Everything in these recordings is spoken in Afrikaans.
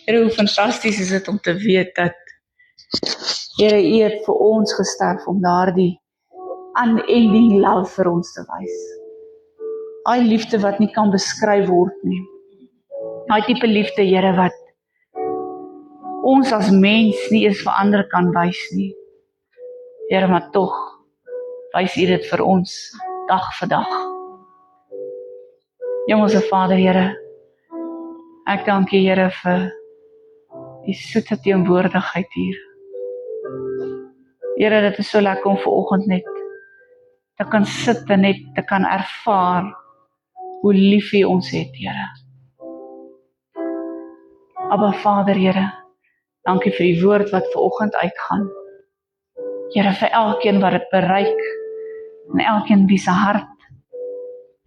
Here, hoe fantasties is dit om te weet dat Here, U het vir ons gesterf om daardie unending love vir ons te wys. Daai liefde wat nie kan beskryf word nie. Daai tipe liefde, Here, wat ons as mens nie eens vir ander kan wys nie. Here, maar tog wys U dit vir ons dag vir dag. Hemelse Vader, Here, ek dank U, Here, vir die soete teenwoordigheid hier. Here, dit is so lekker om vanoggend net te kan sit en net te kan ervaar hoe lief U ons het, Here. Abba Vader, Here, dankie vir die woord wat vanoggend uitgaan. Here, vir elkeen wat dit bereik en elkeen wie se hart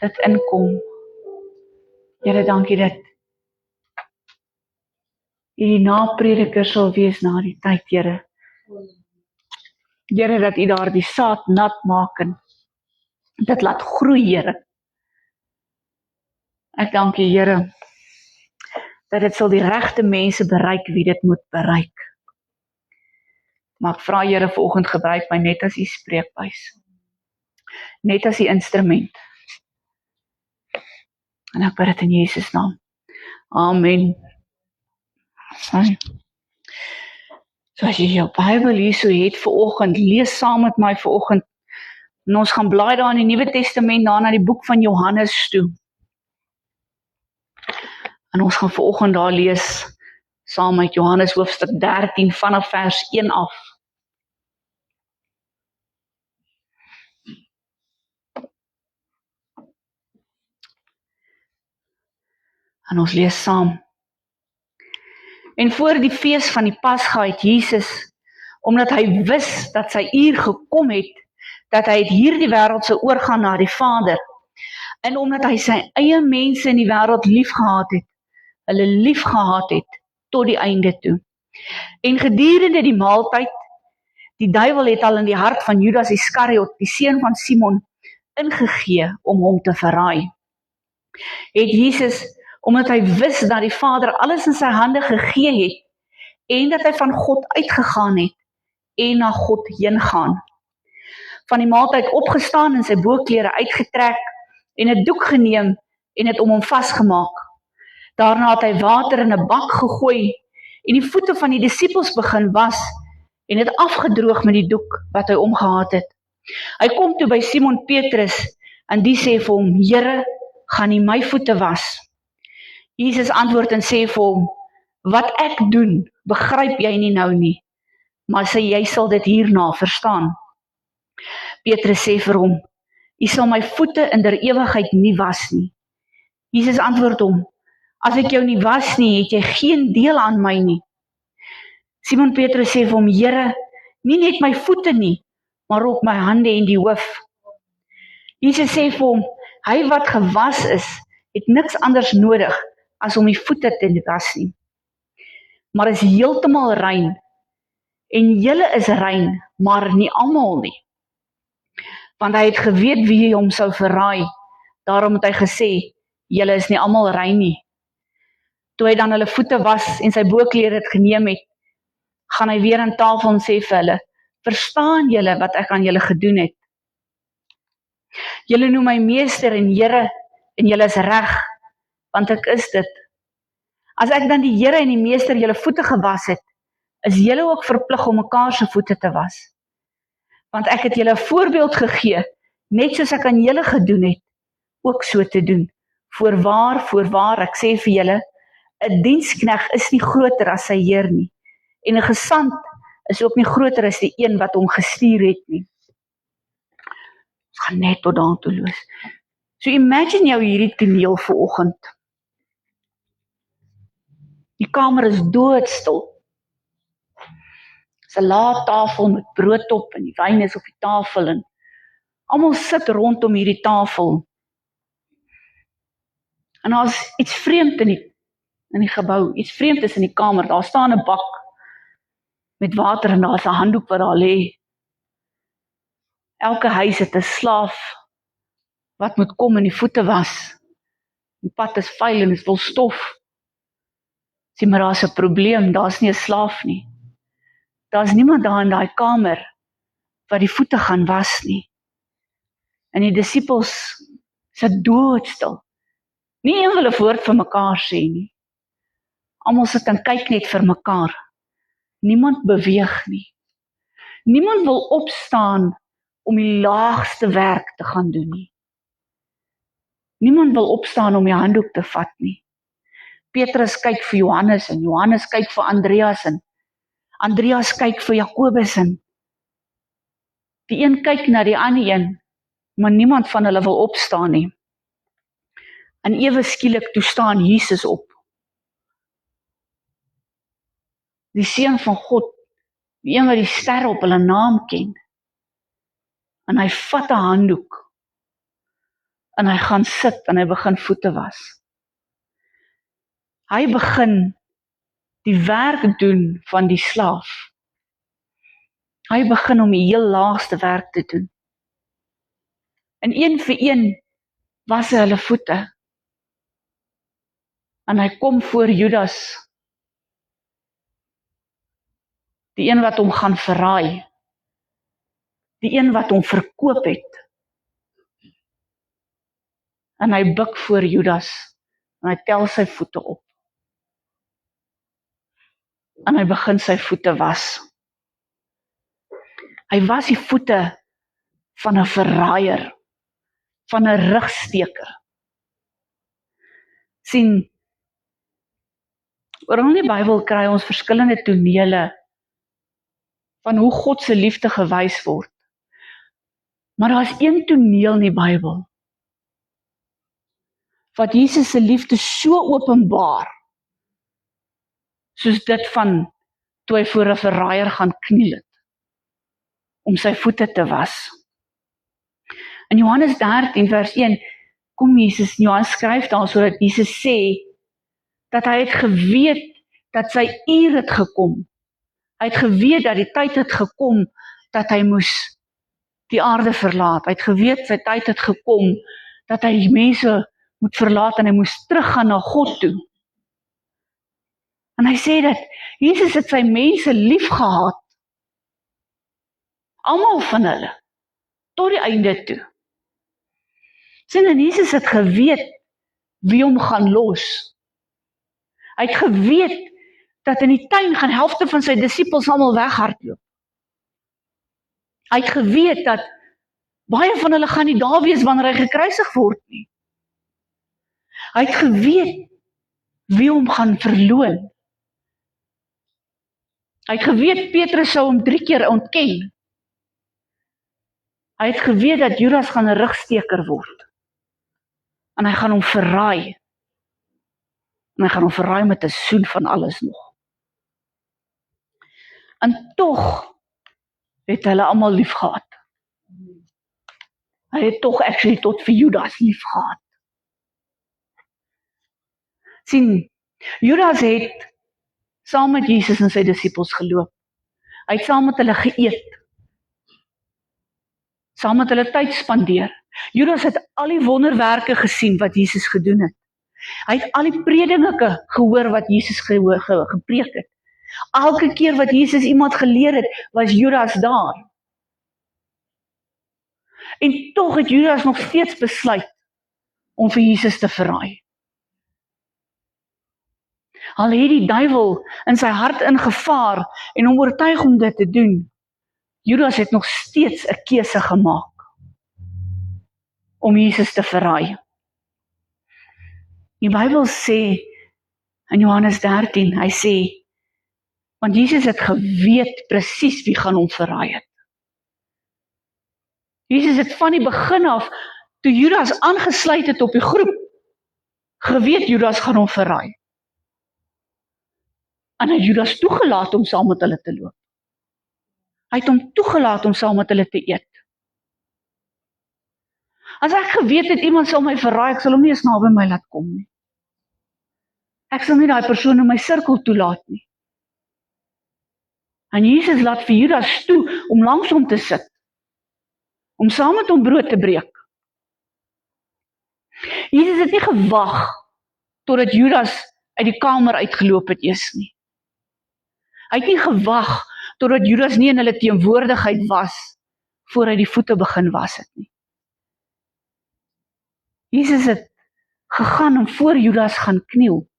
dit inkom. Here, dankie dat U die naprediker sal wees na die tyd, Here. Here, dat U daar die saad nat maak en dit laat groei, Here. Ek dank U, Here, dat dit sal die regte mense bereik wie dit moet bereik. Maar ek vra, Here, vanoggend gebruik my net as U spreekbuis. Net as U instrument. En ek bid dit in Jesus naam. Amen. So as jy jou Bybel hier so het vanoggend, lees saam met my vanoggend. En ons gaan blaai daar in die Nuwe Testament, daar na die boek van Johannes toe. En ons gaan vanoggend daar lees, saam met Johannes hoofstuk 13, vanaf vers 1 af. En ons lees saam. En voor die fees van die Pasga het Jesus, omdat hy wis dat sy uur gekom het, dat hy het hierdie wêreld sou oorgaan na die Vader, en omdat hy sy eie mense in die wêreld liefgehad het, hulle liefgehad het, tot die einde toe. En gedurende die maaltyd, die duiwel het al in die hart van Judas Iskariot, die seun van Simon, ingegee om hom te verraai. Het Jesus, omdat hy wis dat die Vader alles in sy hande gegee het, en dat hy van God uitgegaan het, en na God heen gaan. Van die maaltyd opgestaan en sy boklere uitgetrek, en 'n doek geneem, en het om hom vasgemaak. Daarna het hy water in 'n bak gegooi, en die voete van die disippels begin was, en het afgedroog met die doek wat hy omgehad het. Hy kom toe by Simon Petrus, en die sê vir hom, Here, gaan nie my voete was. Jesus antwoord en sê vir hom, wat ek doen, begryp jy nie nou nie, maar sê jy sal dit hierna verstaan. Petrus sê vir hom, jy sal my voete in der ewigheid nie was nie. Jesus antwoord hom, as ek jou nie was nie, het jy geen deel aan my nie. Simon Petrus sê vir hom, Here, nie net my voete nie, maar ook my hande en die hoof. Jesus sê vir hom, hy wat gewas is, het niks anders nodig as om die voete te was nie, maar is heeltemal rein, en julle is rein, maar nie almal nie. Want hy het geweet wie hom sou verraai, daarom het hy gesê, julle is nie almal rein nie. Toe hy dan hulle voete was en sy boklere het geneem het, gaan hy weer aan tafel en sê vir hulle, verstaan julle wat ek aan julle gedoen het? Julle noem my meester en Here, en julle is reg, want ek is dit. As ek dan die Here en die meester julle voete gewas het, is julle ook verplig om mekaar se voete te was. Want ek het julle 'n voorbeeld gegee, net soos ek aan julle gedoen het, ook so te doen. Voorwaar, ek sê vir julle, 'n dienskneg is nie groter as sy heer nie, en 'n gesant is ook nie groter as die een wat hom gestuur het nie. Ons gaan net tot daartoe los. So imagine jou hierdie toneel vanoggend. Die kamer is doodstil. Dis 'n lae tafel met brood op en die wyn is op die tafel en almal sit rondom hierdie tafel. En daar's iets vreemd in die gebou, iets vreemd is in die kamer. Daar staan 'n bak met water en daar's 'n handdoek wat daar lê. Elke huis het 'n slaaf wat moet kom en die voete was. Die pad is vuil en is vol stof. Sien maar daar's 'n probleem, daar's nie 'n slaaf nie. Daar's niemand daar in daai kamer wat die voete gaan was nie. En die disippels sit doodstil. Nie een wil 'n woord vir mekaar sê nie. Almal sit en kyk net vir mekaar. Niemand beweeg nie. Niemand wil opstaan om die laagste werk te gaan doen nie. Niemand wil opstaan om die handdoek te vat nie. Petrus kyk vir Johannes en Johannes kyk vir Andreas en Andreas kyk vir Jakobus en die een kyk na die ander een, maar niemand van hulle wil opstaan nie. En ewe skielik toe staan Jesus op. Die Seun van God, die een wat die sterre op hulle naam ken. En hy vat 'n handdoek en hy gaan sit en hy begin voete was. Hy begin die werk doen van die slaaf. Hy begin om die heel laagste werk te doen. En een vir een was hy hulle voete. En hy kom voor Judas, die een wat hom gaan verraai, die een wat hom verkoop het. En hy buig voor Judas, en hy tel sy voete op. En hy begin sy voete was. Hy was die voete van 'n verraaier, van 'n rugsteker. Sien, oral in die Bybel kry ons verskillende tonele van hoe God se liefde gewys word. Maar daar is een toneel in die Bybel wat Jesus se liefde so openbaar, soos dit van toe hy voor 'n verraaier gaan kniel het, om sy voete te was. In Johannes 13 vers 1, kom Jesus, Johannes skryf daar sodat Jesus sê, dat hy het geweet dat sy uur het gekom. Hy het geweet dat die tyd het gekom, dat hy moes die aarde verlaat. Hy het geweet sy tyd het gekom, dat hy die mense moet verlaat en hy moes teruggaan na God toe. En hy sê dat Jesus het sy mense lief gehad. Almal van hulle, tot die einde toe. Sien, en Jesus het geweet wie hom gaan los. Hy het geweet dat in die tuin gaan helfte van sy disippels almal weghardloop. Hy het geweet dat baie van hulle gaan nie daar wees wanneer hy gekruisig word nie. Hy het geweet wie hom gaan verloon. Hy het geweet Petrus sou hom 3 keer ontken. Hy het geweet dat Judas gaan 'n rugsteker word. En hy gaan hom verraai. En hy gaan hom verraai met 'n soen van alles nog. En tog het hulle almal lief gehad. Hy het tog actually tot vir Judas lief gehad. Sien, Judas het saam met Jesus en sy disippels geloop. Hy het saam met hulle geëet. Saam met hulle tyd spandeer. Judas het al die wonderwerke gesien wat Jesus gedoen het. Hy het al die predinge gehoor wat Jesus gepreek het. Elke keer wat Jesus iemand geleer het, was Judas daar. En tog het Judas nog steeds besluit om vir Jesus te verraai. Al het die duiwel in sy hart ingevaar en hom oortuig om dit te doen, Judas het nog steeds 'n keuse gemaak om Jesus te verraai. Die Bybel sê in Johannes 13, hy sê, want Jesus het geweet presies wie gaan hom verraai het. Jesus het van die begin af, toe Judas aangesluit het op die groep, geweet Judas gaan hom verraai. En hy het Judas toegelaat om saam met hulle te loop. Hy het hom toegelaat om saam met hulle te eet. As ek geweet het iemand sal my verraai, ek sal hom nie eens naby my laat kom nie. Ek sal nie daai persoon in my sirkel toelaat nie. En Jesus laat vir Judas toe om langs hom te sit, om saam met hom brood te breek. Jesus het nie gewag totdat Judas uit die kamer uitgeloop het eers nie. Hy het nie gewag totdat Judas nie in hulle teenwoordigheid was, voor hy die voete begin was het nie. Jesus het gegaan en voor Judas gaan kniel.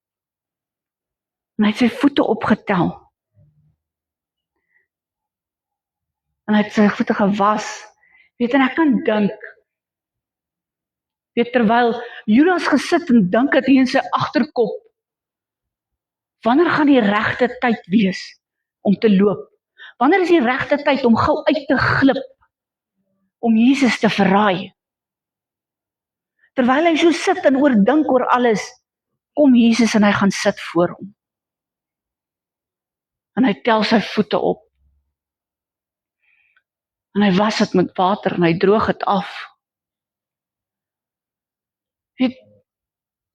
En hy het sy voete opgetel. En hy het sy voete gewas. Weet, en ek kan dink, weet, terwyl Judas gesit en dink het hier in sy agterkop, wanneer gaan die regte tyd wees om te loop? Wanneer is die regte tyd om gou uit te glip, om Jesus te verraai? Terwyl hy so sit en oordink oor alles, kom Jesus en hy gaan sit voor hom. En hy tel sy voete op. En hy was dit met water en hy droog het af. Weet,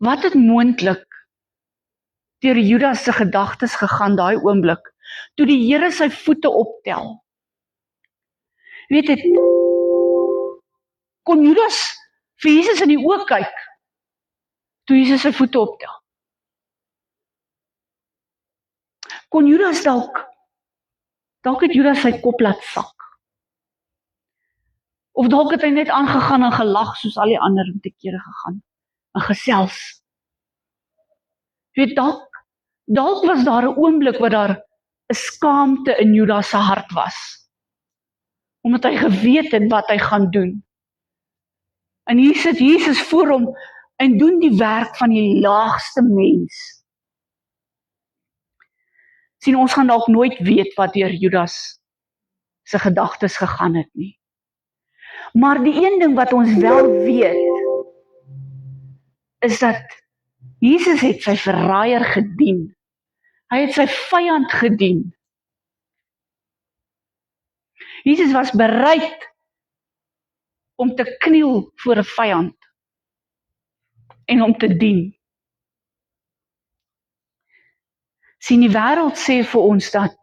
wat het moontlik deur Judas se gedagtes gegaan daai oomblik, toe die Here sy voete optel? Weet het, kon Judas vir Jesus in die oë kyk, toe Jesus sy voete optel? Kon Judas dalk het Judas sy kop laat sak? Of dalk het hy net aangegaan en gelag, soos al die ander te kere gegaan, en gesels. Weet, dalk was daar 'n oomblik wat daar 'n skaamte in Judas se hart was, omdat hy geweet het wat hy gaan doen. En hier sit Jesus voor hom en doen die werk van die laagste mens. Sien, ons gaan dalk nooit weet wat deur Judas se gedagtes gegaan het nie. Maar die een ding wat ons wel weet, is dat Jesus het sy verraaier gedien. Hy het sy vyand gedien. Jesus was bereid om te kniel voor 'n vyand en om te dien. Sien, die wêreld sê vir ons dat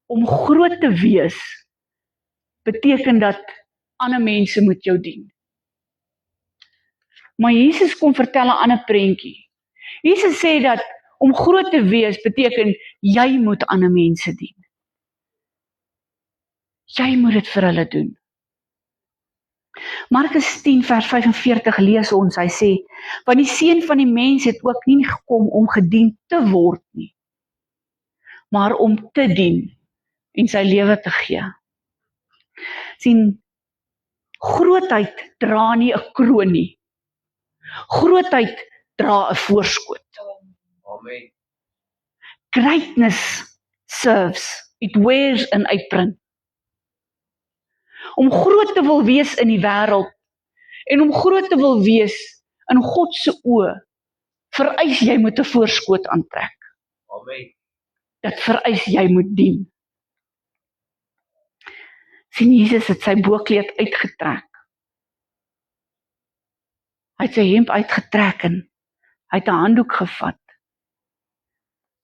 om groot te wees beteken dat ander mense moet jou dien. Maar Jesus kom vertel 'n ander prentjie. Jesus sê dat om groot te wees beteken jy moet ander mense dien. Jy moet dit vir hulle doen. Markus 10 vers 45 lees ons, hy sê, want die seun van die mens het ook nie gekom om gedien te word nie, maar om te dien en sy lewe te gee. Sien, grootheid dra nie 'n kroon nie. Grootheid dra 'n voorskoot. Amen. Greatness serves, it wears an apron. Om groot te wil wees in die wêreld en om groot te wil wees in God se oë, vereis jy moet 'n voorskoot aantrek. Amen. Dit vereis jy moet dien. Sien, Jesus het sy bokkleed uitgetrek. Hy het sy hemp uitgetrek en hy het 'n handdoek gevat.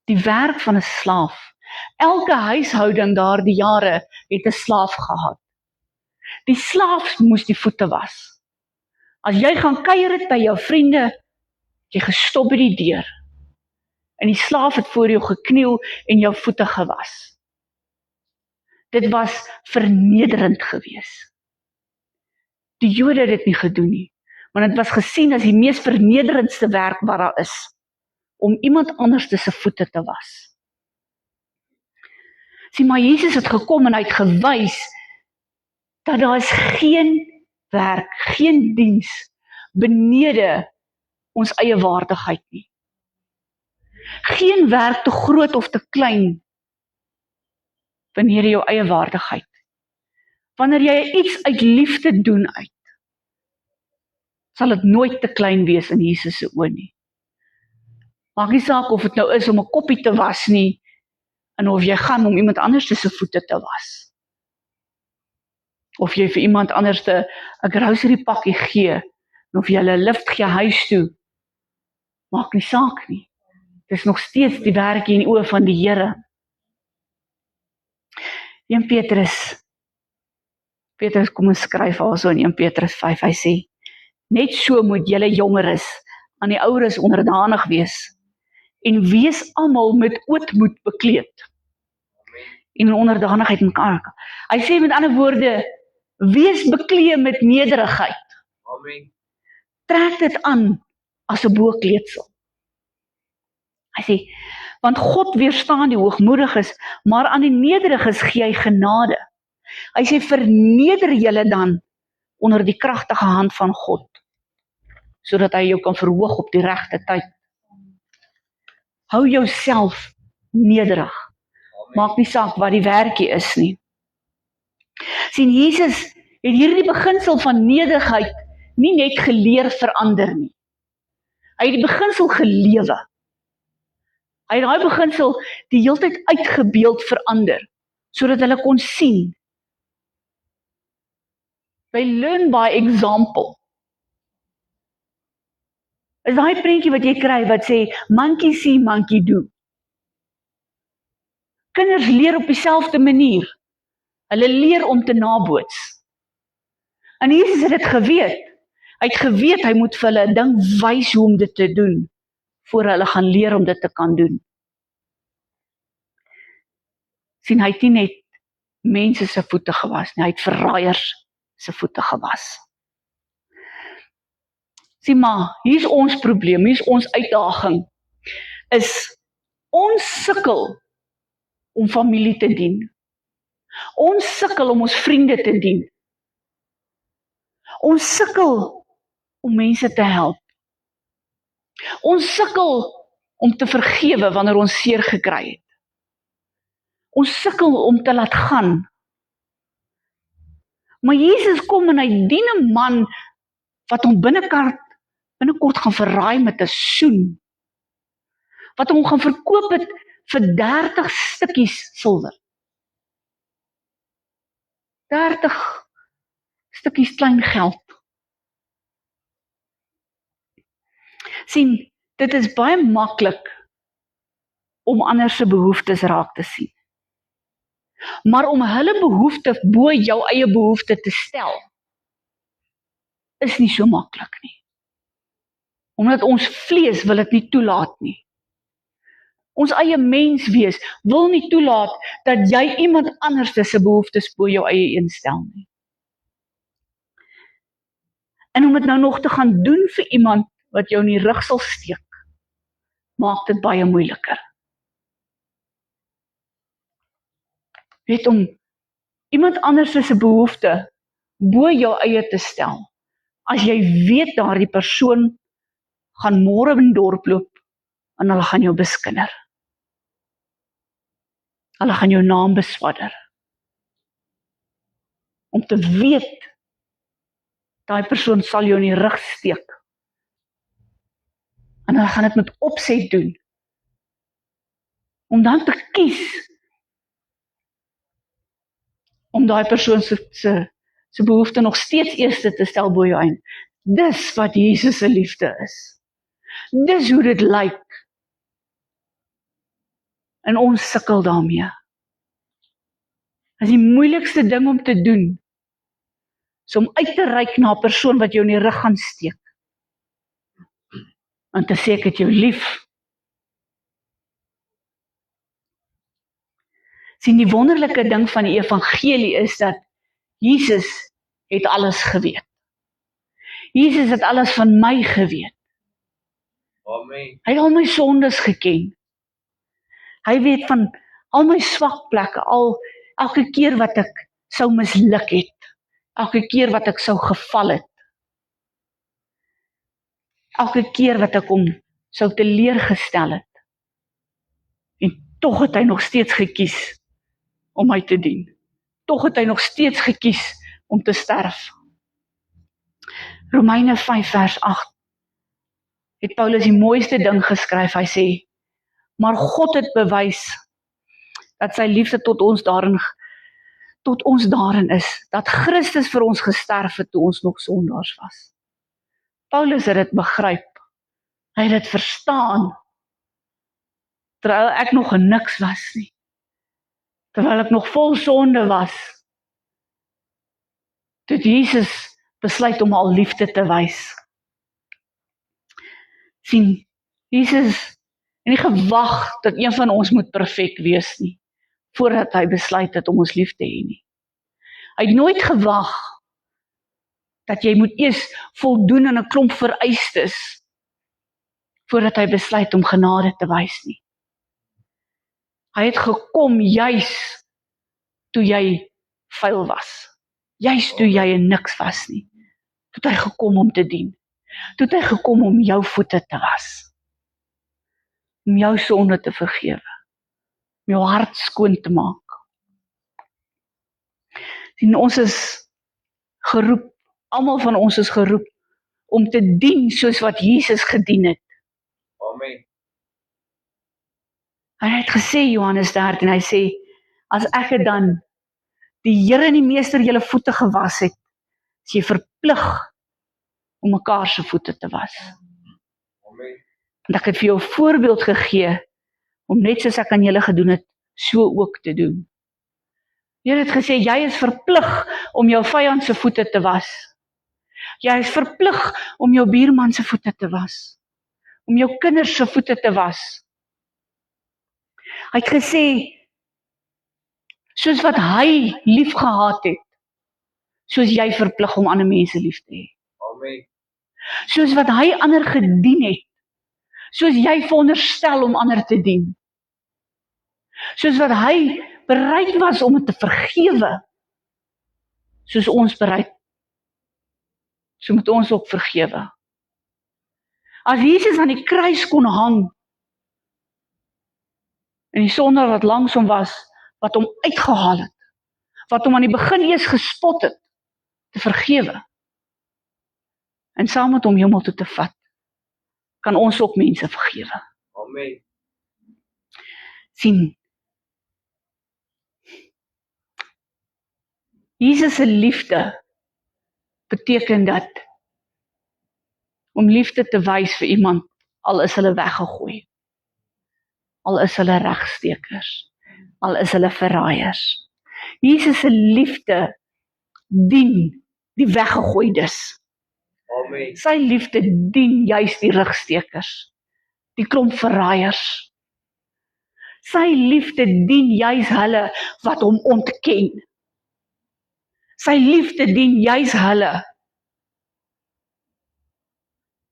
Die werk van 'n slaaf. Elke huishouding daardie jare het 'n slaaf gehad. Die slaaf moes die voete was. As jy gaan kuier het by jou vriende, het jy gestop by die deur. En die slaaf het voor jou gekniel en jou voete gewas. Dit was vernederend gewees. Die Jode het dit nie gedoen nie, want dit was gesien as die mees vernederendste werk wat daar is, om iemand anders se voete te was. Sien, maar Jesus het gekom en hy het gewys dat daar is geen werk, geen diens benede ons eie waardigheid nie. Geen werk te groot of te klein benede jou eie waardigheid. Wanneer jy iets uit liefde doen sal dit nooit te klein wees in Jesus se oë nie. Maak nie saak of dit nou is om 'n koppie te was nie, en of jy gaan om iemand anders se voete te was. Of jy vir iemand anders 'n grocery pakkie gee, en of jy hulle 'n lift gee huis toe, maak nie saak nie. Dit is nog steeds die werk in die oë van die Here. 1 Petrus kom ons skryf also in 1 Petrus 5, hy sê, net so moet julle jongeres aan die oueres onderdanig wees, en wees almal met ootmoed bekleed en in onderdanigheid mekaar. Hy sê met ander woorde, wees bekleed met nederigheid. Amen. Trek dit aan as 'n boekleedsel. Hy sê, want God weerstaan die hoogmoediges, maar aan die nederiges gee hy genade. Hy sê, verneder julle dan onder die kragtige hand van God, sodat hy jou kan verhoog op die regte tyd. Hou jouself nederig. Maak nie saak wat die werkie is nie. Sien, Jesus het hierdie beginsel van nederigheid nie net geleer verander nie. Hy het die beginsel gelewe. Hy het daai beginsel die heeltyd uitgebeeld verander, sodat hulle kon sien. They learn by example. Is daai prentjie wat jy kry wat sê, monkey see, monkey do. Kinders leer op dieselfde manier. Hulle leer om te naboots. En Jesus het dit geweet. Hy het geweet, hy moet vir hulle 'n ding wys hoe om dit te doen, voor hulle gaan leer om dit te kan doen. Sien, hy het nie net mense se voete gewas nie, hy het verraaiers se voete gewas. Sien maar, hier is ons probleem, hier is ons uitdaging, is ons sukkel om familie te dien. Ons sukkel om ons vriende te dien. Ons sukkel om mense te help. Ons sukkel om te vergewe wanneer ons seer gekry het. Ons sukkel om te laat gaan. Maar Jesus kom en hy dien 'n man wat hom binnekort gaan verraai met 'n soen. Wat hom gaan verkoop het vir 30 stukkies silwer. 30 stukkies klein geld. Sien, dit is baie maklik om ander se behoeftes raak te sien. Maar om hulle behoefte bo jou eie behoefte te stel, is nie so maklik nie. Omdat ons vlees wil dit nie toelaat nie. Ons eie menswees wil nie toelaat dat jy iemand anders se behoeftes bo jou eie instel nie. En om dit nou nog te gaan doen vir iemand wat jou in die rug sal steek, maak dit baie moeiliker. Weet om iemand anders se behoefte bo jou eie te stel, as jy weet daardie persoon gaan môre in die dorp loop en hulle gaan jou beskinder. Hulle gaan jou naam beswadder. Om te weet, daai persoon sal jou in die rug steek. En hulle gaan dit met opset doen. Om dan te kies om daai persoon se behoefte nog steeds eerste te stel bo jou eie. Dis wat Jesus se liefde is. Dis hoe dit lyk. En ons sukkel daarmee. Dit is die moeilikste ding om te doen, is om uit te reik na 'n persoon wat jou in die rug gaan steek. En te sê ek het jou lief. Sien, die wonderlike ding van die evangelie is dat Jesus het alles geweet. Jesus het alles van my geweet. Amen. Hy het al my sondes geken. Hy weet van al my swak plekke, elke keer wat ek sou misluk het, elke keer wat ek sou geval het, elke keer wat ek hom sou teleurgestel het. En tog het hy nog steeds gekies om my te dien. Tog het hy nog steeds gekies om te sterf. Romeine 5 vers 8 het Paulus die mooiste ding geskryf. Hy sê, maar God het bewys dat sy liefde tot ons daarin is, dat Christus vir ons gesterf het toe ons nog sondaars was. Paulus het dit begryp. Hy het dit verstaan. Terwyl ek nog niks was nie. Terwyl ek nog vol sonde was. Toe Jesus besluit om al liefde te wys. Sien, Jesus En nie gewag dat een van ons moet perfek wees nie, voordat hy besluit het om ons lief te hê nie. Hy het nooit gewag dat jy moet eers voldoen aan 'n klomp vereistes, voordat hy besluit om genade te wys nie. Hy het gekom juis toe jy vuil was. Juis toe jy in niks was nie. Toe het hy gekom om te dien. Toe het hy gekom om jou voete te was. Om jou sonde te vergewe. Om jou hart skoon te maak. En ons is geroep, almal van ons is geroep, om te dien soos wat Jesus gedien het. Amen. Hy het gesê, Johannes 13, hy sê, as ek dan die Here en die Meester julle voete gewas het, is jy verplig om mekaar se voete te was. Amen. En ek het vir jou 'n voorbeeld gegee, om net soos ek aan julle gedoen het, so ook te doen. Die Here het gesê, jy is verplig om jou vyand se voete te was. Jy is verplig om jou buurman se voete te was. Om jou kinders se voete te was. Hy het gesê, soos wat hy lief gehad het, soos jy verplig om ander mense lief te hê. Amen. Soos wat hy ander gedien het, soos jy veronderstel om ander te dien. Soos wat hy bereid was om het te vergewe, soos ons bereid, so moet ons ook vergewe. As Jesus aan die kruis kon hang, en die sondaar wat langs hom was, wat hom uitgehaal het, wat hom aan die begin eers gespot het, te vergewe, en saam met hom hemel toe te vat, kan ons ook mense vergewe. Amen. Sien, Jesus se liefde beteken dat om liefde te wys vir iemand, al is hulle weggegooi, al is hulle regstekers, al is hulle verraaiers. Jesus se liefde dien die weggegooides. Amen. Sy liefde dien juis die rigstekers, die klomp verraaiers. Sy liefde dien juis hulle wat hom ontken. Sy liefde dien juis hulle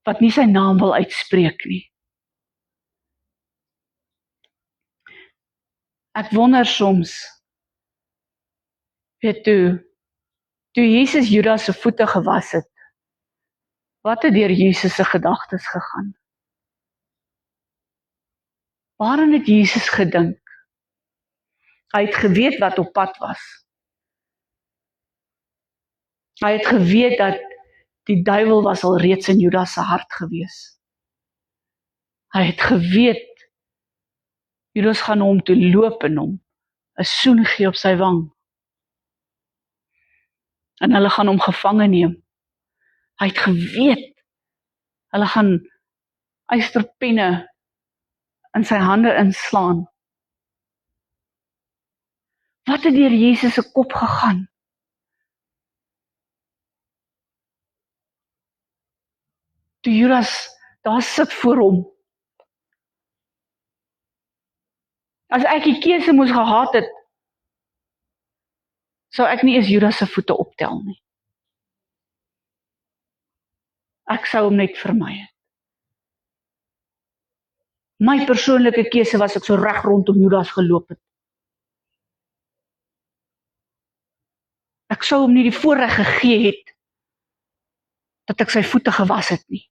wat nie sy naam wil uitspreek nie. Ek wonder soms, weet toe Jesus Judas se voete gewas het, wat het deur Jesus se gedagtes gegaan? Waarin het Jesus gedink? Hy het geweet wat op pad was. Hy het geweet dat die duiwel was al reeds in Judas se hart gewees. Hy het geweet, Judas gaan hom toe loop en hom 'n soen gee op sy wang. En hulle gaan hom gevange neem. Hy het geweet, hulle gaan ysterpenne in sy hande inslaan. Wat het deur Jesus se kop gegaan? Toe Judas daar sit voor hom. As ek die keuse moes gehad het, sou ek nie eens Judas se voete optel nie. Ek sou hom net vermy het. My persoonlike keuse was ek so reg rondom Judas geloop het. Ek sou hom nie die voorreg gegee het dat ek sy voete gewas het nie.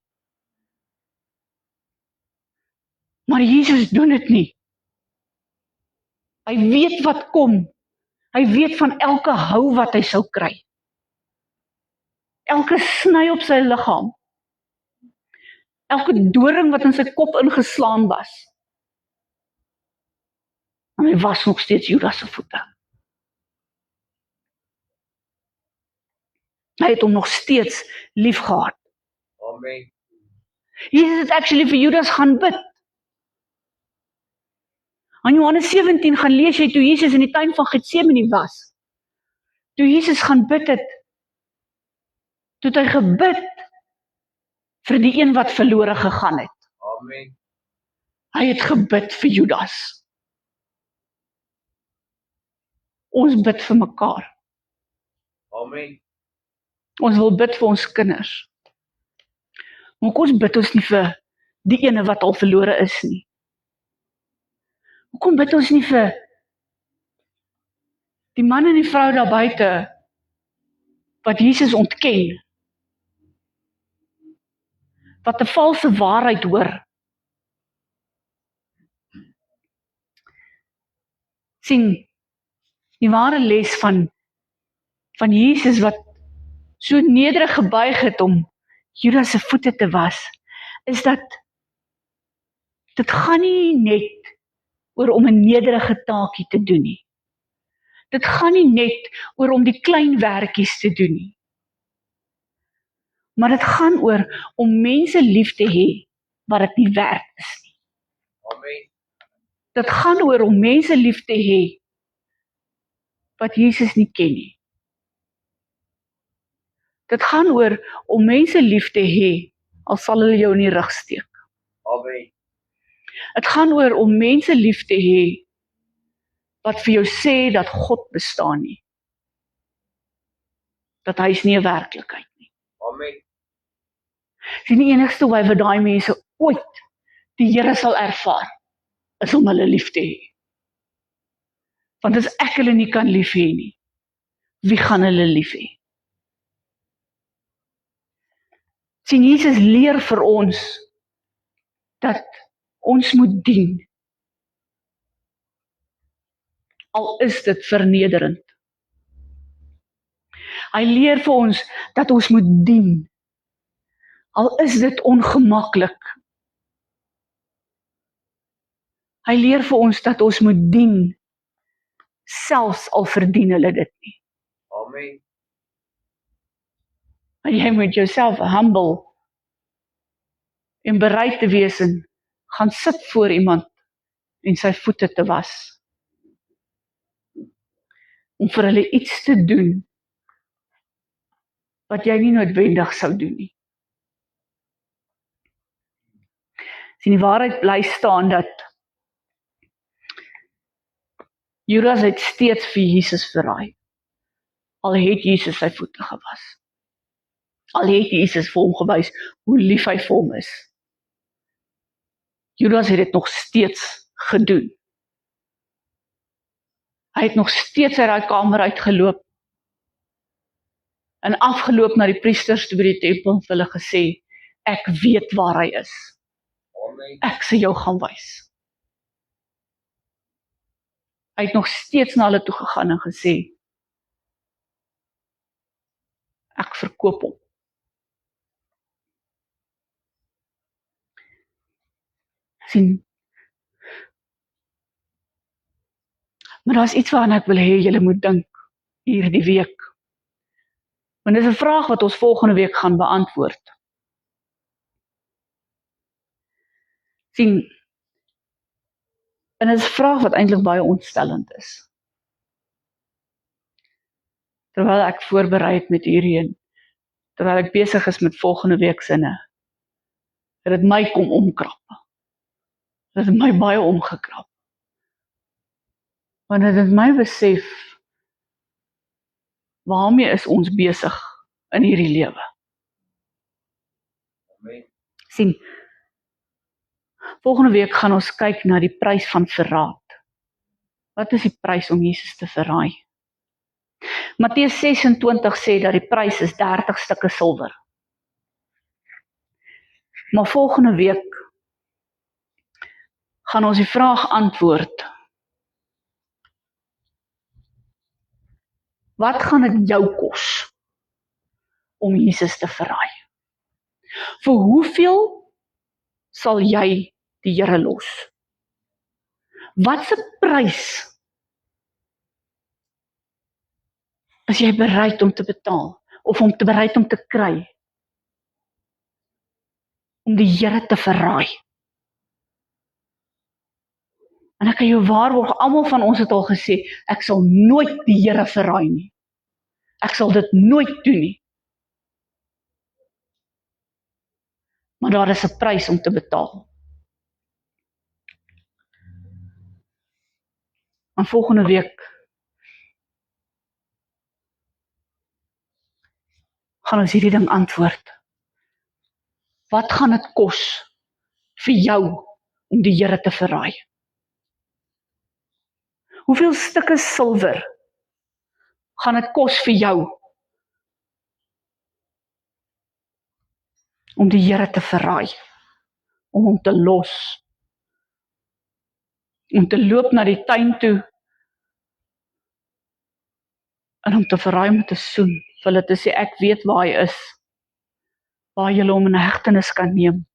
Maar Jesus doen dit nie. Hy weet wat kom. Hy weet van elke hou wat hy sou kry. Elke sny op sy liggaam. Elke doring wat in sy kop ingeslaan was. En hy was nog steeds Judas se voete. Hy het hom nog steeds lief gehad. Amen. Jesus het actually vir Judas gaan bid. In Johannes 17 gaan lees jy toe Jesus in die tuin van Getsemane was. Toe Jesus gaan bid het, toe het hy gebid vir die een wat verlore gegaan het. Amen. Hy het gebid vir Judas. Ons bid vir mekaar. Amen. Ons wil bid vir ons kinders. Maar kom ons bid ons nie vir die ene wat al verlore is nie. Hoekom bid ons nie vir die man en die vrou daar buite wat Jesus ontken, wat 'n valse waarheid hoor? Sien, die ware les van Jesus wat so nederig gebuig het om Judas se voete te was, is dat dit gaan nie net oor om 'n nederige taakie te doen nie. Dit gaan nie net oor om die klein werkies te doen nie. Maar dit gaan oor om mense lief te hê wat dit nie werd is nie. Amen. Dit gaan oor om mense lief te hê wat Jesus nie ken nie. Dit gaan oor om mense lief te hê al sal hulle jou in die rug steek. Amen. Dit gaan oor om mense lief te hê wat vir jou sê dat God bestaan nie. Dat hy is nie 'n werklikheid nie. Amen. Dis die enigste wy wat daai mense ooit die Here sal ervaar, is om hulle lief te hê. Want as ek hulle nie kan lief hê nie, wie gaan hulle lief hê? Sien, Jesus leer vir ons dat ons moet dien. Al is dit vernederend. Hy leer vir ons dat ons moet dien. Al is dit ongemaklik. Hy leer vir ons dat ons moet dien, selfs al verdien hulle dit nie. Amen. Maar jy moet jouself humble en bereid te wees en gaan sit voor iemand en sy voete te was. Om vir hulle iets te doen wat jy nie noodwendig sou doen nie. Sien, die waarheid bly staan dat Judas het steeds vir Jesus verraai. Al het Jesus sy voete gewas. Al het Jesus vir hom gewys hoe lief hy vir hom is. Judas het dit nog steeds gedoen. Hy het nog steeds uit daai kamer uitgeloop en afgeloop na die priesters toe by die tempel en vir hulle gesê, ek weet waar hy is. Amen. Ek sal jou gaan wys. Hy het nog steeds na hulle toe gegaan en gesê, ek verkoop hom. Sien, maar daar's iets waaraan ek wil hê julle moet dink hierdie week. Want dis 'n vraag wat ons volgende week gaan beantwoord. Sien, en dit is 'n vraag wat eintlik baie ontstellend is. Terwyl ek voorberei het met hierdie en terwyl ek besig is met volgende week sinne, het dit my kom omkrap. Dit het my baie omgekrap. Want dit het my besef, waarmee is ons besig in hierdie lewe? Amen. Sien, volgende week gaan ons kyk na die prys van verraad. Wat is die prys om Jesus te verraai? Matteus 26 sê dat die prys is 30 stukke silwer. Maar volgende week gaan ons die vraag antwoord. Wat gaan dit jou kos om Jesus te verraai? Vir hoeveel sal jy die Here los? Wat 'n prys is jy bereid om te betaal of om te bereid om te kry om die Here te verraai? En ek kan jou waarborg, almal van ons het al gesê, ek sal nooit die Here verraai nie. Ek sal dit nooit doen nie. Maar daar is 'n prys om te betaal. En volgende week gaan ons hierdie ding antwoord. Wat gaan dit kos vir jou om die Here te verraai? Hoeveel stukke silwer gaan dit kos vir jou om die Here te verraai? Om hom te los? Om te loop na die tuin toe en om te verraai met 'n soen, vir hulle te sê ek weet waar hy is, waar jy hom in hegtenis kan neem.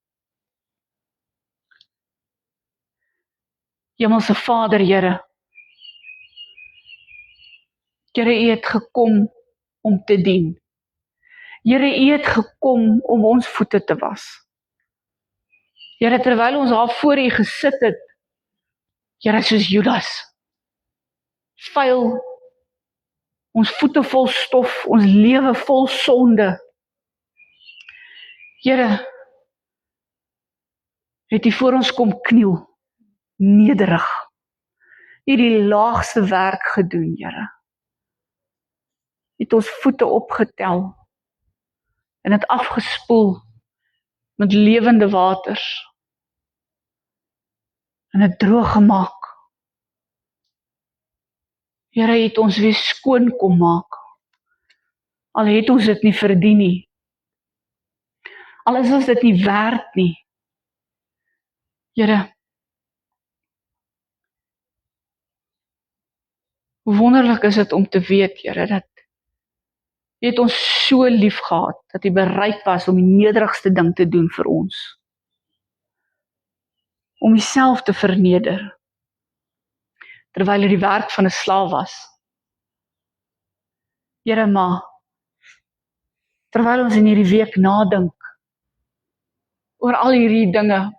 Hemelse Vader, Here, Here, U het gekom om te dien. Here, U het gekom om ons voete te was. Here, terwyl ons daar voor U gesit het, Here, soos Judas, vuil, ons voete vol stof, ons lewe vol sonde. Here, het U voor ons kom kniel, nederig. U het die laagste werk gedoen, Here. U het ons voete opgetel en het afgespoel met lewende waters en het droog gemaak. Here, U het ons weer skoon kom maak, al het ons dit nie verdien nie, al is ons dit nie werd nie. Here, hoe wonderlik is dit om te weet, Here, dat U het ons so lief gehad, dat U bereid was om die nederigste ding te doen vir ons. Om Uself te verneder, terwyl U die werk van 'n slaaf was. Here, maar, terwyl ons in hierdie week nadink, oor al hierdie dinge,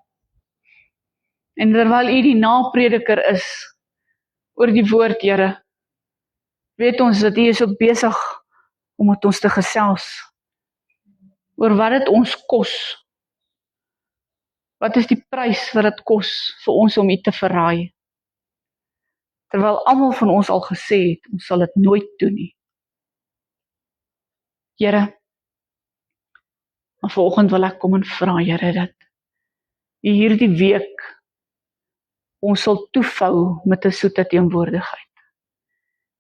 en terwyl U die naprediker is, oor die woord, Here, weet ons dat U is ook besig om met ons te gesels, oor wat dit ons kos. Wat is die prys wat dit kos vir ons om U te verraai? Terwyl almal van ons al gesê het, ons sal dit nooit doen nie. Here, maar vanoggend wil ek kom en vra, Here, dat U hierdie week ons sal toevou met 'n soete teenwoordigheid.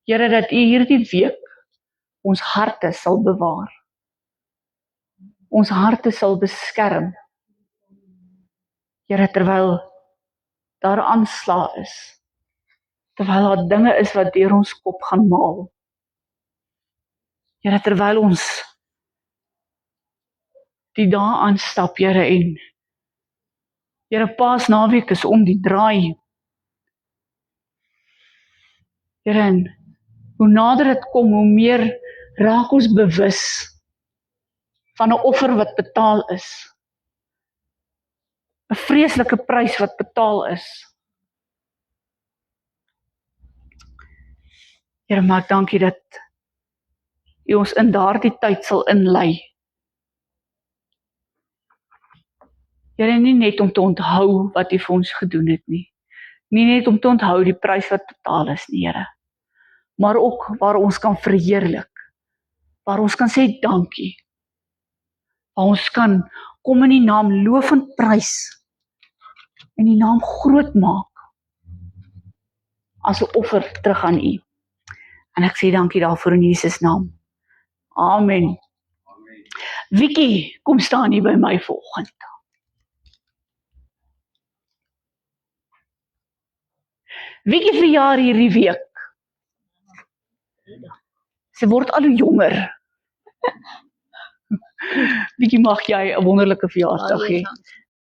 Here, dat U hierdie week ons harte sal bewaar. Ons harte sal beskerm. Here, terwyl daar aanslag is, terwyl daar dinge is wat deur ons kop gaan maal. Here, terwyl ons die dae aanstap, Here, en Here, Paasnaweek is om die draai. Here, en hoe nader dit kom, hoe meer raak ons bewus van 'n offer wat betaal is. 'n vreeslike prys wat betaal is. Here, maar ek dank U dat U ons in daardie tyd sal inlei. Here, nie net om te onthou wat U vir ons gedoen het nie. Nie net om te onthou die prys wat betaal is nie, Here. Maar ook waar ons kan verheerlik. Waar ons kan sê dankie. Waar ons kan kom in die naam loof en prys. En die naam groot maak. As 'n offer terug aan U. En ek sê dankie daarvoor in Jesus naam. Amen. Amen. Vicky, kom staan hier by my vanoggend. Vicky verjaar hierdie week. Sy word al hoe jonger. Vicky, mag jy 'n wonderlike verjaarsdag hê.